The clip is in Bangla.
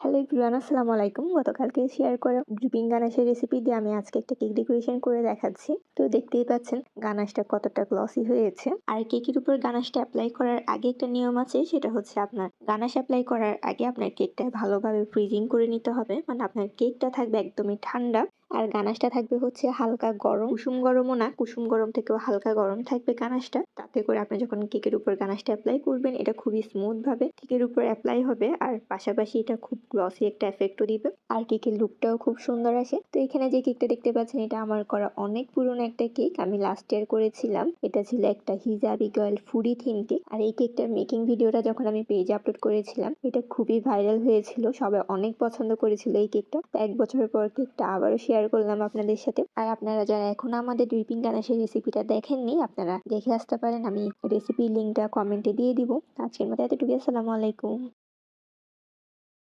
হ্যালো এভরিওয়ান, আসসালামু আলাইকুম। গতকালকে শেয়ার করা ড্রিপিং গানাশের রেসিপি দিয়ে আমি আজকে একটা কেক ডেকোরেশন করে দেখাচ্ছি। তো দেখতেই পাচ্ছেন গানাশটা কতটা গ্লসি হয়েছে। আর কেকের উপর গানাশটা অ্যাপ্লাই করার আগে একটা নিয়ম আছে, সেটা হচ্ছে আপনার গানাশ অ্যাপ্লাই করার আগে আপনার কেকটা ভালোভাবে ফ্রিজিং করে নিতে হবে। মানে আপনার কেকটা থাকবে একদমই ঠান্ডা আর গানাশটা থাকবে হচ্ছে হালকা গরম, কুসুম গরমও না, কুসুম গরম থেকেও হালকা গরম থাকবে গানাশটা। তাতে করে আপনি যখন কেকের উপর গানাশটা অ্যাপ্লাই করবেন এটা খুবই স্মুথ ভাবে কেকের উপর অ্যাপ্লাই হবে, আর পাশাপাশি এটা খুব গ্লসি একটা এফেক্টও দিবে আর কেকের লুকটাও খুব সুন্দর আসে। তো এখানে যে কেকটা দেখতে পাচ্ছেন এটা আমার করা অনেক পুরনো একটা কেক, আমি লাস্ট ইয়ার করেছিলাম। এটা ছিল একটা হিজাবি গার্ল ফুডি থিম কেক। আর এই কেকটার মেকিং ভিডিওটা যখন আমি পেজে আপলোড করেছিলাম এটা খুবই ভাইরাল হয়েছিল, সবাই অনেক পছন্দ করেছিল এই কেকটা। তো 1 বছর পর কেকটা আবারও শেয়ার করলাম আপনাদের সাথে। আর আপনারা যারা এখনো আমাদের ড্রিপিং গানাশের রেসিপিটা দেখেননি আপনারা দেখে আসতে পারেন, আমি রেসিপি লিঙ্কটা কমেন্টে দিয়ে দিব। আজকের মতো এতটুকু, আসসালামু আলাইকুম।